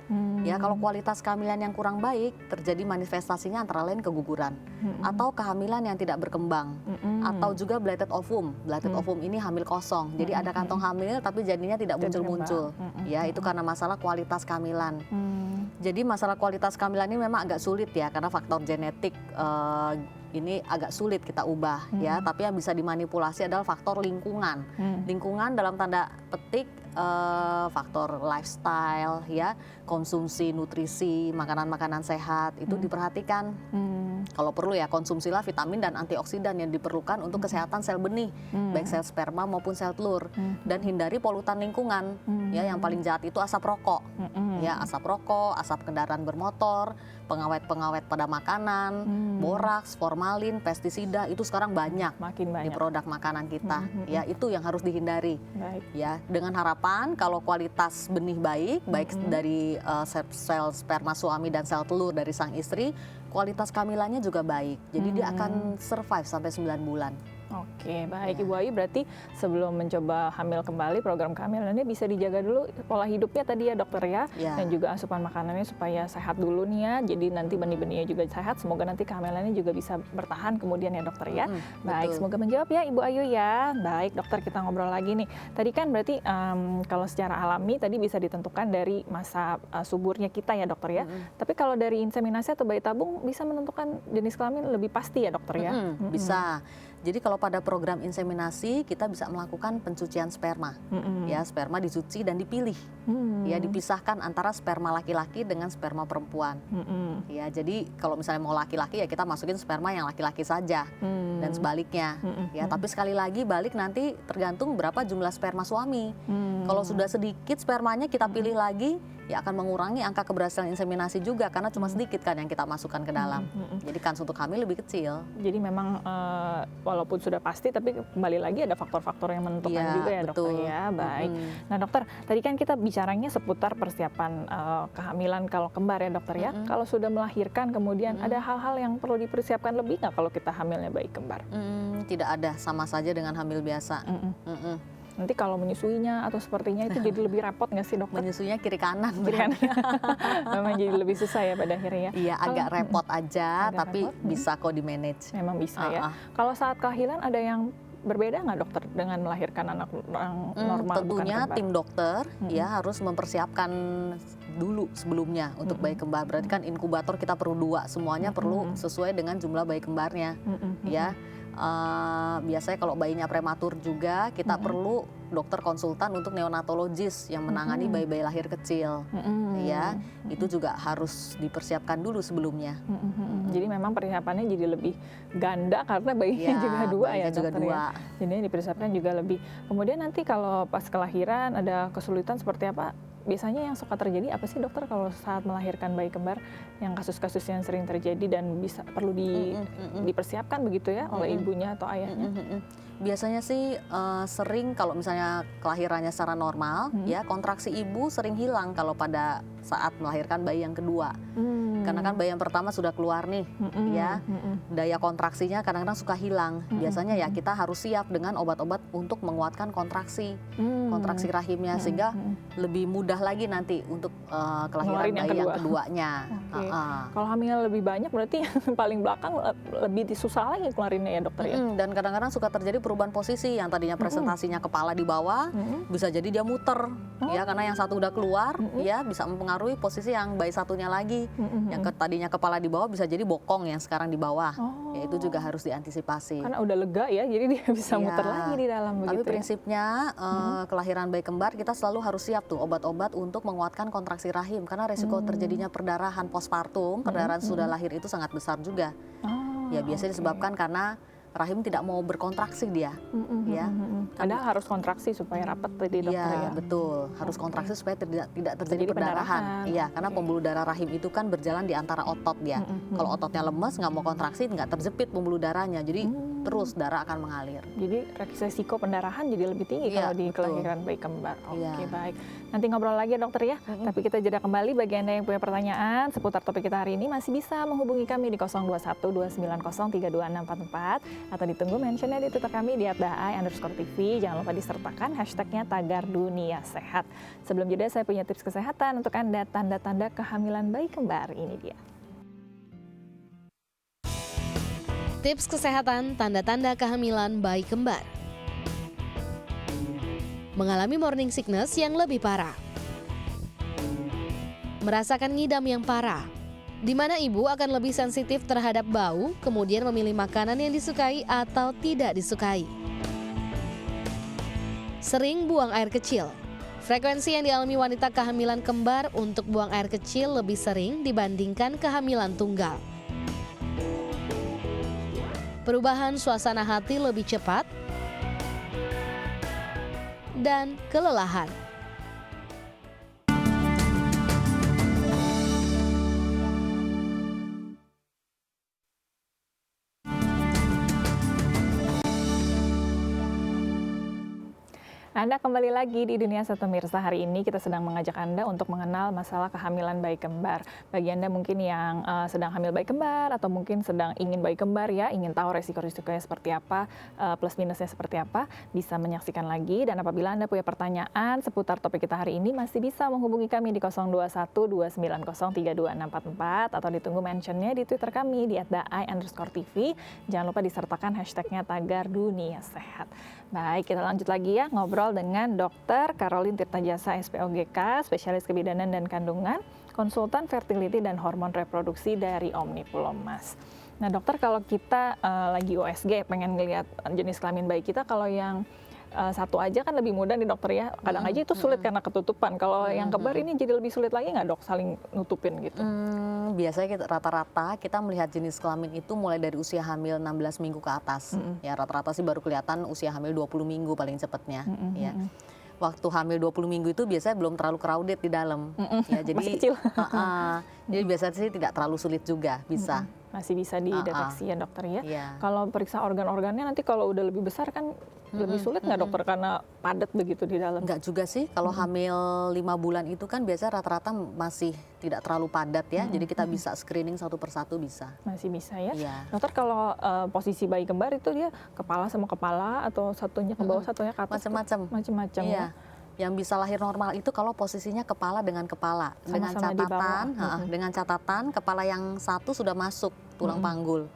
Ya, kalau kualitas kehamilan yang kurang baik, terjadi manifestasinya antara lain keguguran atau kehamilan yang tidak berkembang atau juga blighted ovum. Blighted ovum ini hamil kosong. Jadi ada kantong hamil tapi jadinya tidak muncul-muncul. Ya, itu karena masalah kualitas kehamilan. Jadi masalah kualitas kehamilan ini memang agak sulit ya karena faktor genetik ini agak sulit kita ubah ya, tapi yang bisa dimanipulasi adalah faktor lingkungan. Lingkungan dalam tanda petik faktor lifestyle ya, konsumsi nutrisi, makanan-makanan sehat itu diperhatikan. Kalau perlu ya konsumsilah vitamin dan antioksidan yang diperlukan untuk kesehatan sel benih, baik sel sperma maupun sel telur. Dan hindari polutan lingkungan. Ya, yang paling jahat itu asap rokok. Ya, asap rokok, asap kendaraan bermotor, pengawet-pengawet pada makanan, boraks, formalin, pestisida itu sekarang banyak, makin banyak di produk makanan kita. Ya, itu yang harus dihindari. Baik. Ya, dengan harapan kalau kualitas benih baik, baik dari sel sperma suami dan sel telur dari sang istri, kualitas kehamilannya juga baik. Jadi dia akan survive sampai 9 bulan. Oke, baik Ibu Ayu, berarti sebelum mencoba hamil kembali, program kehamilannya bisa dijaga dulu pola hidupnya tadi ya dokter ya, Ya. dan juga asupan makanannya supaya sehat dulu nih ya, jadi nanti benih-benihnya juga sehat, semoga nanti kehamilannya juga bisa bertahan kemudian ya dokter ya. Baik, betul. semoga menjawab ya Ibu Ayu ya. Baik dokter, kita ngobrol lagi nih. Tadi kan berarti kalau secara alami tadi bisa ditentukan dari masa suburnya kita ya dokter ya, tapi kalau dari inseminasi atau bayi tabung bisa menentukan jenis kelamin lebih pasti ya dokter ya? Bisa. Jadi kalau pada program inseminasi kita bisa melakukan pencucian sperma. Ya, sperma dicuci dan dipilih. Ya, dipisahkan antara sperma laki-laki dengan sperma perempuan. Ya, jadi kalau misalnya mau laki-laki ya kita masukin sperma yang laki-laki saja dan sebaliknya. Ya, tapi sekali lagi balik nanti tergantung berapa jumlah sperma suami. Kalau sudah sedikit spermanya kita pilih lagi, ya akan mengurangi angka keberhasilan inseminasi juga karena cuma sedikit kan yang kita masukkan ke dalam. Jadi kans untuk hamil lebih kecil. Jadi memang walaupun sudah pasti, tapi kembali lagi ada faktor-faktor yang menentukan Iya, juga ya dokter betul. ya. Baik. Nah dokter, tadi kan kita bicaranya seputar persiapan kehamilan kalau kembar ya dokter ya. Kalau sudah melahirkan kemudian ada hal-hal yang perlu dipersiapkan lebih nggak kalau kita hamilnya bayi kembar? Tidak ada, sama saja dengan hamil biasa. Nanti kalau menyusuinya atau sepertinya itu jadi lebih repot nggak sih dokter? Menyusunya kiri kanan. Kiri kanan. Memang jadi lebih susah ya pada akhirnya. Iya, agak repot aja, Agak tapi repot, bisa kok di manage. Memang bisa ya. Kalau saat kelahiran ada yang berbeda nggak dokter dengan melahirkan anak yang normal bukan Tentunya kembar? tim dokter ya harus mempersiapkan dulu sebelumnya untuk bayi kembar. Berarti kan inkubator kita perlu 2, semuanya perlu sesuai dengan jumlah bayi kembarnya. Ya, biasanya kalau bayinya prematur juga kita perlu dokter konsultan untuk neonatologis yang menangani bayi-bayi lahir kecil. Ya, itu juga harus dipersiapkan dulu sebelumnya. Jadi memang persiapannya jadi lebih ganda karena bayinya Ya, juga 2 ya bayinya juga dokter ya. Jadi dipersiapkan juga lebih. Kemudian nanti kalau pas kelahiran ada kesulitan seperti apa? Biasanya yang suka terjadi apa sih dokter kalau saat melahirkan bayi kembar, yang kasus-kasus yang sering terjadi dan bisa perlu dipersiapkan begitu ya oleh ibunya atau ayahnya? Biasanya sih sering kalau misalnya kelahirannya secara normal ya kontraksi ibu sering hilang kalau pada saat melahirkan bayi yang kedua. Karena kan bayi yang pertama sudah keluar nih ya. Daya kontraksinya kadang-kadang suka hilang. Biasanya ya kita harus siap dengan obat-obat untuk menguatkan kontraksi rahimnya sehingga lebih mudah lagi nanti untuk kelahiran Ngeluarin bayi yang keduanya. Oke. Kalau hamil lebih banyak berarti yang paling belakang lebih susah lagi keluarinnya ya dokter ya? Dan kadang-kadang suka terjadi perubahan posisi yang tadinya presentasinya kepala di bawah bisa jadi dia muter ya karena yang satu udah keluar ya bisa mempengaruhi posisi yang bayi satunya lagi yang tadinya kepala di bawah bisa jadi bokong yang sekarang di bawah ya itu juga harus diantisipasi. Karena udah lega ya jadi dia bisa muter lagi di dalam Tapi begitu prinsipnya kelahiran bayi kembar kita selalu harus siap tuh obat-obat untuk menguatkan kontraksi rahim karena resiko terjadinya perdarahan postpartum, perdarahan sudah lahir itu sangat besar juga. Ya biasanya disebabkan karena rahim tidak mau berkontraksi dia, ya. Padahal harus kontraksi supaya rapat tadi dokter ya. Iya betul, harus kontraksi supaya tidak terjadi Terjadi perdarahan. pendarahan. Iya, karena pembuluh darah rahim itu kan berjalan di antara otot dia. Kalau ototnya lemes nggak mau kontraksi, nggak terjepit pembuluh darahnya, jadi terus darah akan mengalir. Jadi resiko pendarahan jadi lebih tinggi Iya, kalau di betul. kelahiran bayi kembar. Oke, Iya. baik. Nanti ngobrol lagi ya dokter ya. Tapi kita jeda kembali bagi Anda yang punya pertanyaan seputar topik kita hari ini masih bisa menghubungi kami di 0212903244 atau ditunggu mentionnya di Twitter kami di @daai_TV. Jangan lupa disertakan hashtagnya Tagar Dunia Sehat. Sebelum jeda saya punya tips kesehatan untuk Anda, tanda-tanda kehamilan bayi kembar. Ini dia. Tips kesehatan tanda-tanda kehamilan bayi kembar. Mengalami morning sickness yang lebih parah. Merasakan ngidam yang parah, di mana ibu akan lebih sensitif terhadap bau, kemudian memilih makanan yang disukai atau tidak disukai. Sering buang air kecil. Frekuensi yang dialami wanita kehamilan kembar untuk buang air kecil lebih sering dibandingkan kehamilan tunggal. Perubahan suasana hati lebih cepat dan kelelahan. Anda kembali lagi di Dunia Satu Mirsa. Hari ini kita sedang mengajak Anda untuk mengenal masalah kehamilan bayi kembar. Bagi Anda mungkin yang sedang hamil bayi kembar atau mungkin sedang ingin bayi kembar ya, ingin tahu resiko-risikonya seperti apa, plus minusnya seperti apa, bisa menyaksikan lagi. Dan apabila Anda punya pertanyaan seputar topik kita hari ini, masih bisa menghubungi kami di 0212903244 atau ditunggu mentionnya di Twitter kami di @dai_tv. Jangan lupa disertakan hashtagnya tagar Dunia Sehat. Baik, kita lanjut lagi ya ngobrol dengan Dr. Caroline Tirtajasa SPOGK, spesialis kebidanan dan kandungan, konsultan fertility dan hormon reproduksi dari Omnipulom Mas. Nah dokter, kalau kita lagi USG pengen ngelihat jenis kelamin bayi kita, kalau yang satu aja kan lebih mudah nih dokter ya. Kadang aja itu sulit karena ketutupan. Kalau yang kembar ini jadi lebih sulit lagi nggak dok, saling nutupin gitu? Biasanya rata-rata kita melihat jenis kelamin itu mulai dari usia hamil 16 minggu ke atas. Ya rata-rata sih baru kelihatan usia hamil 20 minggu paling cepatnya. Ya. Waktu hamil 20 minggu itu biasanya belum terlalu crowded di dalam. Ya, jadi masih kecil. Jadi biasanya sih tidak terlalu sulit juga, bisa. Masih bisa dideteksi ya dokter ya. Yeah. Kalau periksa organ-organnya nanti kalau udah lebih besar kan lebih sulit nggak dokter karena padat begitu di dalam? Enggak juga sih, kalau hamil 5 bulan itu kan biasanya rata-rata masih tidak terlalu padat ya. Jadi kita bisa screening satu persatu bisa. Masih bisa ya. Yeah. Dokter, kalau posisi bayi kembar itu dia kepala sama kepala atau satunya ke bawah satunya ke atas? Macam-macam. Macam-macam Iya. ya. Yang bisa lahir normal itu kalau posisinya kepala dengan kepala, dengan Sama-sama di catatan, bawah. dengan catatan kepala yang satu sudah masuk tulang panggul.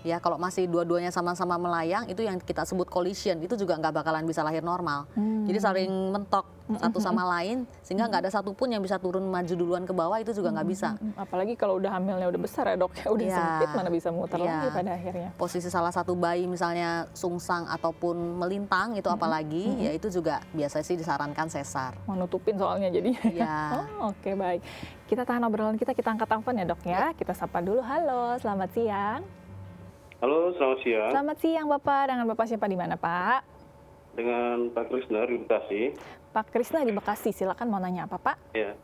Ya, kalau masih dua-duanya sama-sama melayang itu yang kita sebut collision, itu juga nggak bakalan bisa lahir normal. Jadi saling mentok satu sama lain sehingga nggak ada satupun yang bisa turun maju duluan ke bawah, itu juga nggak bisa. Apalagi kalau udah hamilnya udah besar ya dok, ya udah Iya. sempit mana bisa muter Iya. lagi pada akhirnya. Posisi salah satu bayi misalnya sungsang ataupun melintang itu apalagi, ya itu juga biasa sih disarankan sesar. Mau nutupin soalnya jadi. Iya. Oh, oke, baik. Kita tahan obrolan kita angkat telepon ya dok ya. Kita sapa dulu. Halo, selamat siang. Halo, selamat siang. Selamat siang Bapak. Dengan Bapak siapa di mana Pak? Dengan Pak Krisna di Bekasi. Pak Krisna di Bekasi. Silakan, mau nanya apa Pak? Ya,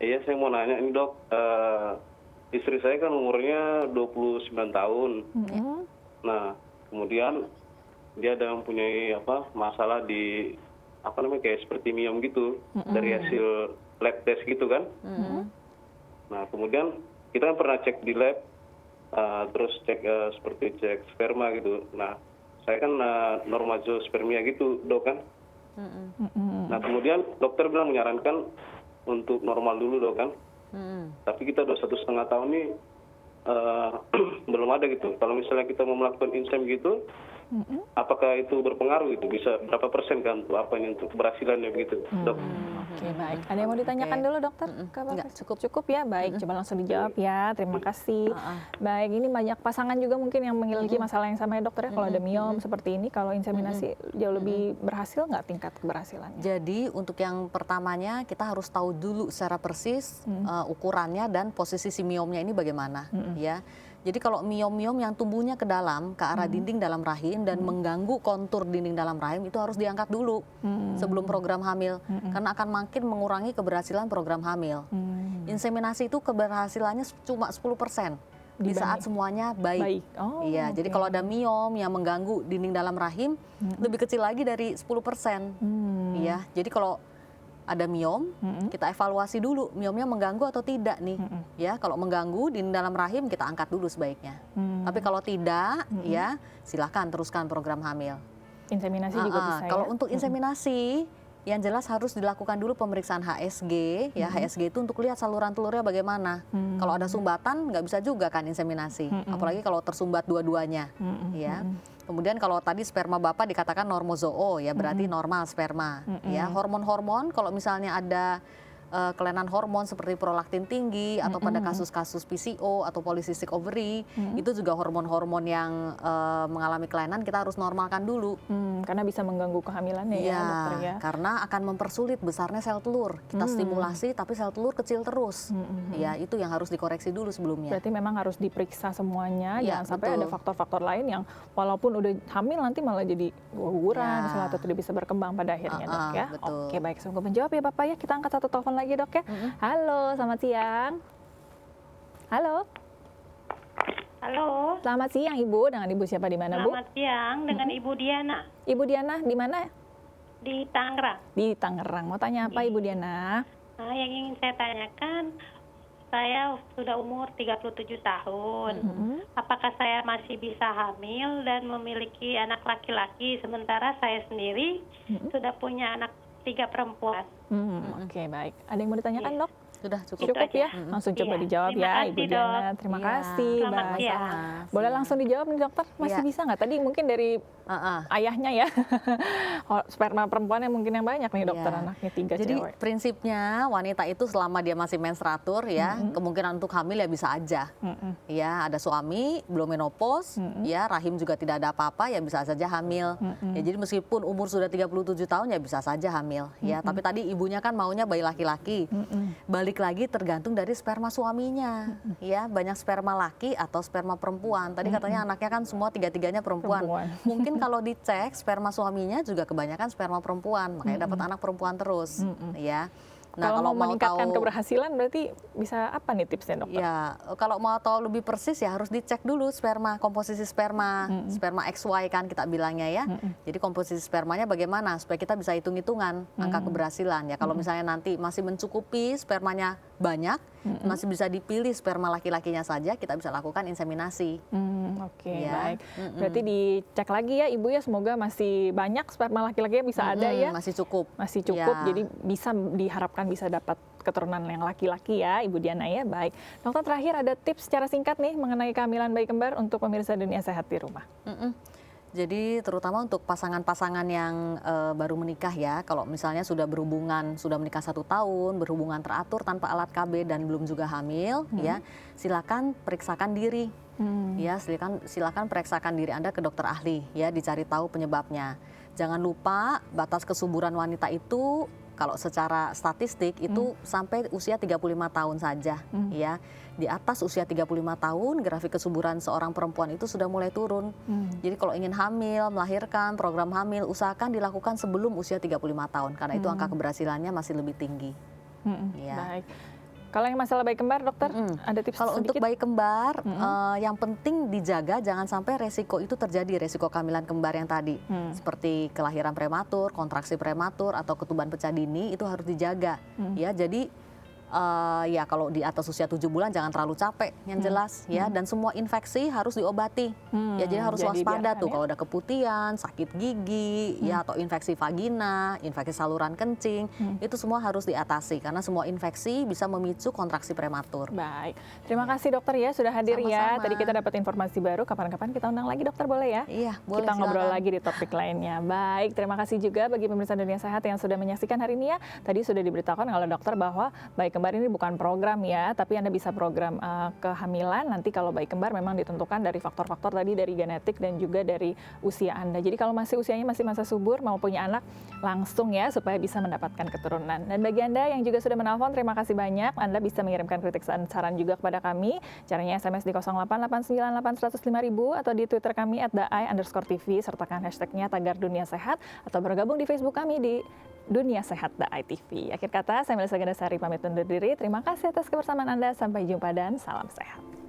iya saya mau nanya ini dok. Istri saya kan umurnya 29 tahun. Nah, kemudian dia ada mempunyai masalah di kayak seperti miom gitu dari hasil lab test gitu kan. Nah, kemudian kita kan pernah cek di lab, terus cek seperti cek sperma gitu. Nah, saya kan normazospermia gitu dok kan. Nah, kemudian dokter bilang menyarankan untuk normal dulu dok kan. Tapi kita udah 1,5 tahun nih belum ada gitu. Kalau misalnya kita mau melakukan insem gitu, apakah itu berpengaruh gitu? Bisa berapa persen kan untuk keberhasilannya begitu, dok? Oke, baik. Ada yang mau ditanyakan dulu dokter? Enggak, Cukup ya. Baik, coba langsung dijawab ya. Terima kasih. Baik, ini banyak pasangan juga mungkin yang memiliki masalah yang sama ya dokter ya. Kalau ada miom seperti ini, kalau inseminasi jauh lebih berhasil nggak tingkat keberhasilannya? Jadi untuk yang pertamanya kita harus tahu dulu secara persis ukurannya dan posisi si miomnya ini bagaimana, ya. Jadi kalau miom-miom yang tumbuhnya ke dalam, ke arah dinding dalam rahim dan mengganggu kontur dinding dalam rahim itu harus diangkat dulu sebelum program hamil, karena akan makin mengurangi keberhasilan program hamil. Inseminasi itu keberhasilannya cuma 10% di saat semuanya baik. Oh, iya, jadi kalau ada miom yang mengganggu dinding dalam rahim lebih kecil lagi dari 10%. Iya, jadi kalau ada miom, kita evaluasi dulu miomnya mengganggu atau tidak nih. Ya, kalau mengganggu di dalam rahim kita angkat dulu sebaiknya. Tapi kalau tidak, ya silakan teruskan program hamil. Inseminasi juga bisa Kalau ya? untuk inseminasi, yang jelas harus dilakukan dulu pemeriksaan HSG. Ya, HSG itu untuk lihat saluran telurnya bagaimana. Kalau ada sumbatan nggak bisa juga kan inseminasi. Apalagi kalau tersumbat dua-duanya. Ya. Kemudian kalau tadi sperma Bapak dikatakan normozoo, ya berarti normal sperma. Ya, hormon-hormon kalau misalnya ada kelainan hormon seperti prolaktin tinggi atau pada kasus-kasus PCO atau polycystic ovary, itu juga hormon-hormon yang mengalami kelainan kita harus normalkan dulu. Karena bisa mengganggu kehamilannya ya dokter ya. Karena akan mempersulit besarnya sel telur. Kita stimulasi tapi sel telur kecil terus. Ya, itu yang harus dikoreksi dulu sebelumnya. Berarti memang harus diperiksa semuanya, Ya, jangan sampai betul. ada faktor-faktor lain yang walaupun udah hamil nanti malah jadi guguran, Ya. atau tidak bisa berkembang pada akhirnya dok ya. Betul. Oke, baik, sungguh menjawab ya Bapak ya. Kita angkat satu telepon lagi dok ya. Halo, selamat siang. Halo, Halo, selamat siang Ibu. Dengan Ibu siapa di mana Bu? selamat siang dengan Ibu Diana Ibu Diana di mana? di Tangerang. Di Tangerang. Mau tanya apa Ibu Diana? Nah, yang ingin saya tanyakan, saya sudah umur 37 tahun. Apakah saya masih bisa hamil dan memiliki anak laki-laki, sementara saya sendiri sudah punya anak 3 perempuan? Oke, baik. Ada yang mau ditanyakan, Dok? Sudah cukup. Cukup ya? Langsung coba Iya. dijawab Terima ya, kasih, Ibu Diana. Dok. Terima Iya. kasih. Selamat Baik. siang. Boleh langsung dijawab nih, Dokter? Masih Iya. bisa nggak? Tadi mungkin dari ayahnya ya. Sperma perempuan yang mungkin yang banyak nih, Dokter. Iya. Anaknya 3 Jadi cewek. prinsipnya wanita itu selama dia masih menstruator ya, kemungkinan untuk hamil ya bisa aja. Ya, ada suami, belum menopause, ya rahim juga tidak ada apa-apa ya bisa saja hamil. Ya, jadi meskipun umur sudah 37 tahun ya bisa saja hamil. Ya, tapi tadi ibunya kan maunya bayi laki-laki. Balik lagi tergantung dari sperma suaminya. Ya, banyak sperma laki atau sperma perempuan. Tadi katanya anaknya kan semua tiga-tiganya perempuan. Mungkin kalau dicek sperma suaminya juga kebanyakan sperma perempuan, makanya dapat anak perempuan terus. Ya. Nah, kalau mau meningkatkan tahu keberhasilan berarti bisa apa nih tipsnya, Dokter? ya, kalau mau tahu lebih persis ya harus dicek dulu sperma, komposisi sperma, sperma XY kan kita bilangnya ya. Jadi komposisi spermanya bagaimana supaya kita bisa hitung-hitungan angka keberhasilan ya. Kalau misalnya nanti masih mencukupi spermanya banyak, masih bisa dipilih sperma laki-lakinya saja, kita bisa lakukan inseminasi. Oke, Ya. baik. Berarti dicek lagi ya Ibu ya, semoga masih banyak sperma laki-lakinya bisa ada ya. Masih cukup. Masih cukup, Ya. jadi bisa diharapkan bisa dapat keturunan yang laki-laki ya Ibu Diana ya. Baik, Dokter terakhir ada tips secara singkat nih mengenai kehamilan bayi kembar untuk pemirsa Dunia Sehat di rumah. Jadi terutama untuk pasangan-pasangan yang baru menikah ya, kalau misalnya sudah berhubungan, sudah menikah 1 tahun, berhubungan teratur tanpa alat KB dan belum juga hamil, ya silakan periksakan diri. Ya, silakan periksakan diri Anda ke dokter ahli, ya dicari tahu penyebabnya. Jangan lupa batas kesuburan wanita itu kalau secara statistik itu sampai usia 35 tahun saja, ya. Di atas usia 35 tahun, grafik kesuburan seorang perempuan itu sudah mulai turun. Jadi kalau ingin hamil, melahirkan, program hamil, usahakan dilakukan sebelum usia 35 tahun, karena itu angka keberhasilannya masih lebih tinggi. Ya. Baik. Kalau yang masalah bayi kembar, Dokter, ada tips Kalau untuk sedikit? bayi kembar, yang penting dijaga jangan sampai resiko itu terjadi, resiko kehamilan kembar yang tadi. Seperti kelahiran prematur, kontraksi prematur, atau ketuban pecah dini, itu harus dijaga. Ya, jadi ya kalau di atas usia 7 bulan jangan terlalu capek, yang jelas ya. Dan semua infeksi harus diobati. Ya, jadi harus waspada tuh kalau ada keputihan, sakit gigi, ya atau infeksi vagina, infeksi saluran kencing, itu semua harus diatasi karena semua infeksi bisa memicu kontraksi prematur. Baik, terima kasih Dokter ya sudah hadir ya. Sama-sama. Tadi kita dapat informasi baru, kapan-kapan kita undang lagi Dokter, boleh ya? Iya, boleh, Kita ngobrol silakan. lagi di topik lainnya. Baik, terima kasih juga bagi pemirsa Dunia Sehat yang sudah menyaksikan hari ini ya. Tadi sudah diberitakan oleh dokter bahwa bayi kembar ini bukan program ya, tapi Anda bisa program kehamilan. Nanti kalau bayi kembar memang ditentukan dari faktor-faktor tadi, dari genetik dan juga dari usia Anda. Jadi kalau masih usianya masih masa subur, mau punya anak, langsung ya supaya bisa mendapatkan keturunan. Dan bagi Anda yang juga sudah menelpon, terima kasih banyak. Anda bisa mengirimkan kritik dan saran juga kepada kami. Caranya SMS di 08898105.000 atau di Twitter kami @dai_tv, sertakan hashtagnya tagar Dunia Sehat, atau bergabung di Facebook kami di Dunia Sehat Dai TV. Akhir kata, saya Melisa Gandasari pamit undur diri. Terima kasih atas kebersamaan Anda. Sampai jumpa dan salam sehat.